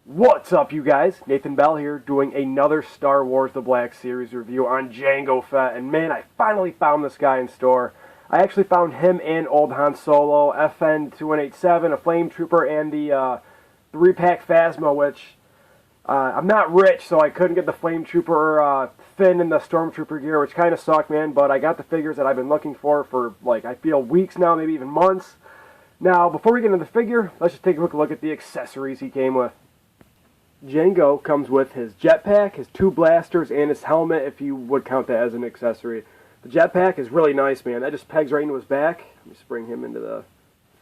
What's up, you guys? Nathan Bell here, doing another Star Wars The Black Series review on Jango Fett. And man, I finally found this guy in store. I actually found him and old Han Solo, FN2187, a Flame Trooper, and the 3-pack Phasma, which I'm not rich, so I couldn't get the Flame Trooper fin and the Stormtrooper gear, which kind of sucked, man. But I got the figures that I've been looking for, like, I feel weeks now, maybe even months. Now, before we get into the figure, let's just take a quick look at the accessories he came with. Jango comes with his jetpack, his 2 blasters, and his helmet, if you would count that as an accessory. The jetpack is really nice, man. That just pegs right into his back. Let me just bring him into the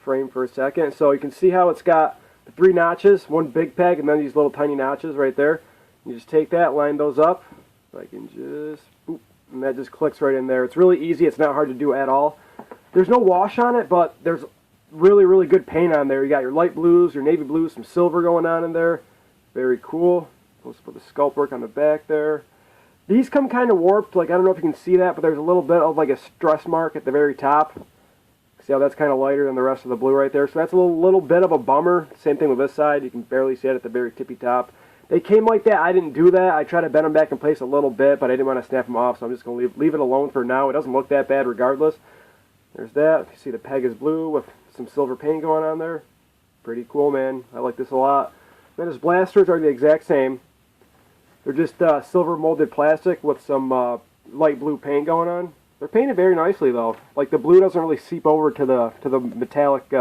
frame for a second. So you can see how it's got the 3 notches, one big peg, and then these little tiny notches right there. You just take that, line those up. I can just, boop, and that just clicks right in there. It's really easy. It's not hard to do at all. There's no wash on it, but there's really, really good paint on there. You got your light blues, your navy blues, some silver going on in there. Very cool. Let's put the sculpt work on the back there. These come kind of warped. Like, I don't know if you can see that, but there's a little bit of like a stress mark at the very top. See how that's kind of lighter than the rest of the blue right there? So that's a little bit of a bummer. Same thing with this side. You can barely see it at the very tippy top. They came like that. I didn't do that. I tried to bend them back in place a little bit, but I didn't want to snap them off, so I'm just going to leave it alone for now. It doesn't look that bad regardless. There's that. You see the peg is blue with some silver paint going on there. Pretty cool, man. I like this a lot. Then his blasters are the exact same. They're just silver molded plastic with some light blue paint going on. They're painted very nicely though. Like the blue doesn't really seep over to the metallic.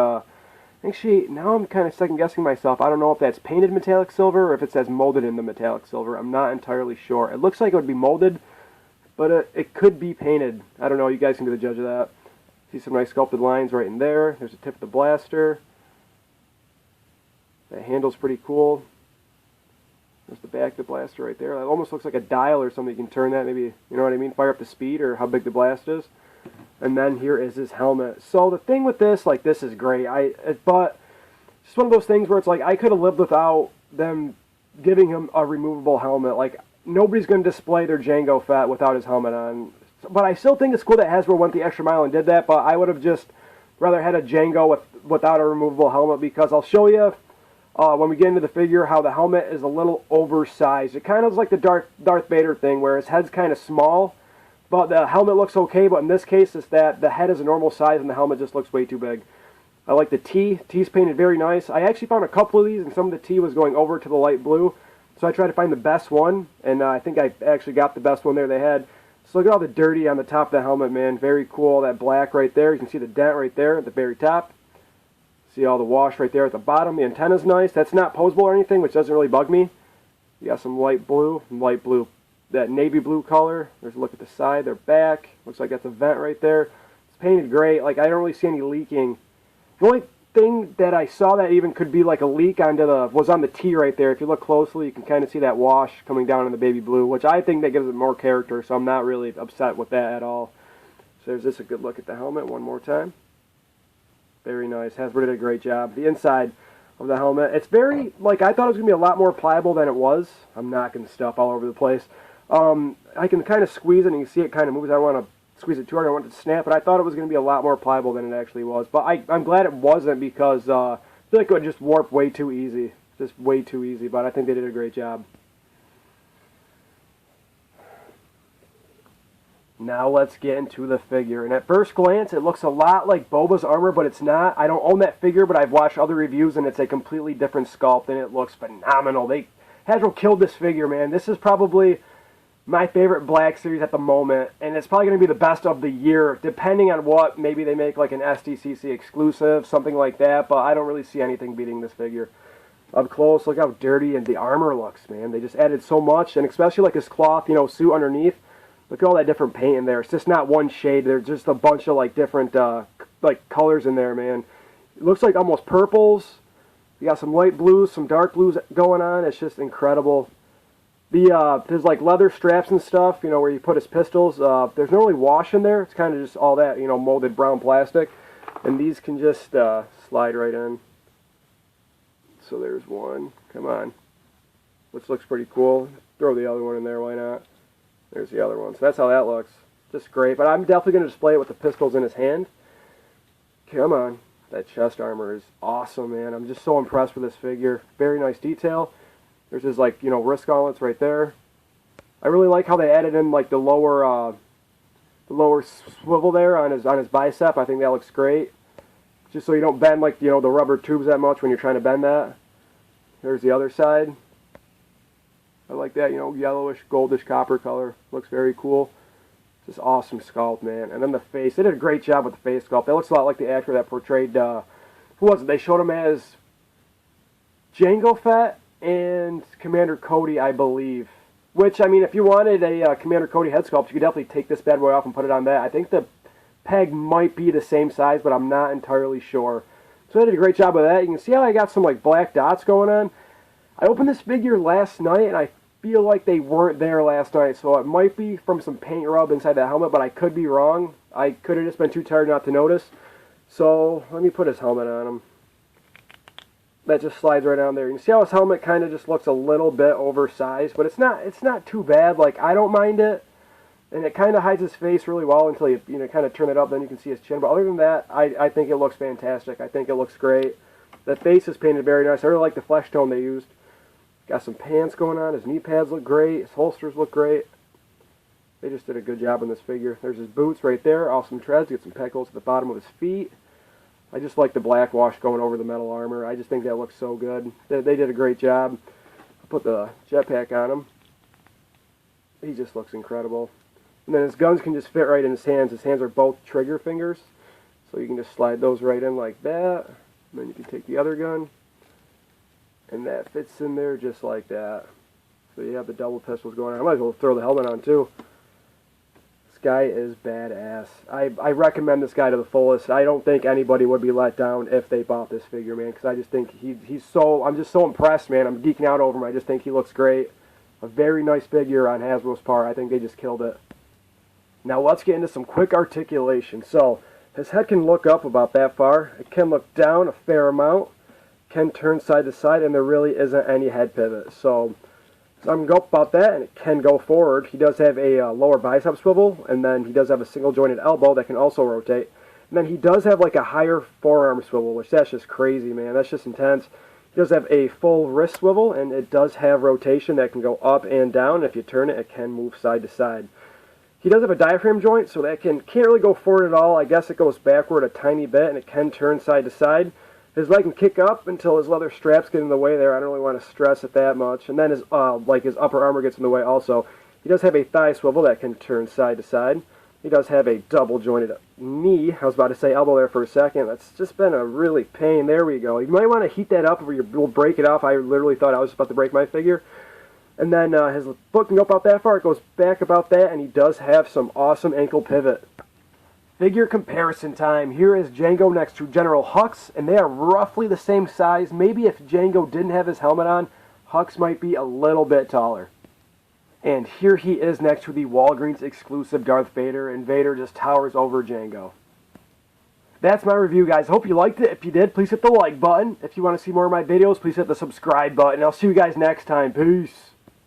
Actually, now I'm kind of second guessing myself. I don't know if that's painted metallic silver or if it says molded in the metallic silver. I'm not entirely sure. It looks like it would be molded, but it could be painted. I don't know. You guys can be the judge of that. See some nice sculpted lines right in there. There's the tip of the blaster. That handle's pretty cool. There's the back of the blaster right there. It almost looks like a dial or something. You can turn that, maybe, you know what I mean? Fire up the speed or how big the blast is. And then here is his helmet. So the thing with this, like, this is great. But it's one of those things where it's like I could have lived without them giving him a removable helmet. Like, nobody's going to display their Jango Fett without his helmet on. But I still think it's cool that Hasbro went the extra mile and did that. But I would have just rather had a Jango without a removable helmet, because I'll show you when we get into the figure how the helmet is a little oversized. It kind of is like the Darth Vader thing, where his head's kind of small, but the helmet looks okay. But in this case, it's that the head is a normal size and the helmet just looks way too big. I like the T. T's painted very nice. I actually found a couple of these, and some of the T was going over to the light blue. So I tried to find the best one, and I think I actually got the best one there they had. So look at all the dirty on the top of the helmet, man. Very cool. That black right there. You can see the dent right there at the very top. See all the wash right there at the bottom. The antenna's nice. That's not poseable or anything, which doesn't really bug me. You got some light blue, that navy blue color. There's a look at the side, their back. Looks like that's a vent right there. It's painted great. Like, I don't really see any leaking. The only thing that I saw that even could be like a leak was on the T right there. If you look closely, you can kind of see that wash coming down in the baby blue, which I think that gives it more character, so I'm not really upset with that at all. So there's just a good look at the helmet one more time. Very nice. Hasbro did a great job. The inside of the helmet, it's very, like, I thought it was going to be a lot more pliable than it was. I'm knocking stuff all over the place. I can kind of squeeze it, and you can see it kind of moves. I don't want to squeeze it too hard. I want it to snap, but I thought it was going to be a lot more pliable than it actually was. But I'm glad it wasn't, because I feel like it would just warp way too easy. Just way too easy, but I think they did a great job. Now let's get into the figure. And at first glance, it looks a lot like Boba's armor, but it's not. I don't own that figure, but I've watched other reviews, and it's a completely different sculpt, and it looks phenomenal. Hasbro killed this figure, man. This is probably my favorite Black Series at the moment, and it's probably going to be the best of the year, depending on what. Maybe they make like an SDCC exclusive, something like that, but I don't really see anything beating this figure. Up close, look how dirty and the armor looks, man. They just added so much, and especially like his cloth, suit underneath. Look at all that different paint in there. It's just not one shade. There's just a bunch of like different like colors in there, man. It looks like almost purples. You got some light blues, some dark blues going on. It's just incredible. There's like leather straps and stuff, where you put his pistols. There's no really wash in there. It's kind of just all that, molded brown plastic. And these can just slide right in. So there's one. Come on. Which looks pretty cool. Throw the other one in there. Why not? There's the other one. So that's how that looks. Just great. But I'm definitely going to display it with the pistols in his hand. Come on. That chest armor is awesome, man. I'm just so impressed with this figure. Very nice detail. There's his, like, you know, wrist gauntlets right there. I really like how they added in, like, the lower swivel there on his bicep. I think that looks great. Just so you don't bend, like, you know, the rubber tubes that much when you're trying to bend that. There's the other side. I like that, you know, yellowish, goldish copper color. Looks very cool. Just awesome sculpt, man. And then the face. They did a great job with the face sculpt. That looks a lot like the actor that portrayed, who was it? They showed him as Jango Fett and Commander Cody, I believe. Which, I mean, if you wanted a Commander Cody head sculpt, you could definitely take this bad boy off and put it on that. I think the peg might be the same size, but I'm not entirely sure. So they did a great job with that. You can see how I got some, like, black dots going on. I opened this figure last night, and I feel like they weren't there last night, so it might be from some paint rub inside the helmet, but I could be wrong. I could have just been too tired not to notice. So let me put his helmet on him. That just slides right on there. You can see how his helmet kind of just looks a little bit oversized, but it's not too bad. Like, I don't mind it, and it kind of hides his face really well until you know, kind of turn it up, then you can see his chin. But other than that, I think it looks fantastic. I think it looks great. The face is painted very nice. I really like the flesh tone they used. Got some pants going on. His knee pads look great. His holsters look great. They just did a good job on this figure. There's his boots right there. Awesome treads. Get some peg holes at the bottom of his feet. I just like the black wash going over the metal armor. I just think that looks so good. They did a great job. I put the jetpack on him. He just looks incredible. And then his guns can just fit right in his hands. His hands are both trigger fingers. So you can just slide those right in like that. And then you can take the other gun. And that fits in there just like that. So you have the double pistols going on. I might as well throw the helmet on too. This guy is badass. I recommend this guy to the fullest. I don't think anybody would be let down if they bought this figure, man. Because I just think he's so... I'm just so impressed, man. I'm geeking out over him. I just think he looks great. A very nice figure on Hasbro's part. I think they just killed it. Now let's get into some quick articulation. So his head can look up about that far. It can look down a fair amount. Can turn side to side, and there really isn't any head pivot. So I'm going to go up about that, and it can go forward. He does have a lower bicep swivel, and then he does have a single jointed elbow that can also rotate. And then he does have like a higher forearm swivel, which that's just crazy, man. That's just intense. He does have a full wrist swivel, and it does have rotation that can go up and down. If you turn it, it can move side to side. He does have a diaphragm joint, so that can't really go forward at all. I guess it goes backward a tiny bit, and it can turn side to side. His leg can kick up until his leather straps get in the way there. I don't really want to stress it that much. And then his upper armor gets in the way also. He does have a thigh swivel that can turn side to side. He does have a double jointed knee. I was about to say elbow there for a second. That's just been a really pain. There we go. You might want to heat that up or you'll break it off. I literally thought I was about to break my figure. And then his foot can go about that far. It goes back about that. And he does have some awesome ankle pivot. Figure comparison time. Here is Jango next to General Hux, and they are roughly the same size. Maybe if Jango didn't have his helmet on, Hux might be a little bit taller. And here he is next to the Walgreens exclusive Darth Vader, and Vader just towers over Jango. That's my review, guys. I hope you liked it. If you did, please hit the like button. If you want to see more of my videos, please hit the subscribe button. I'll see you guys next time. Peace.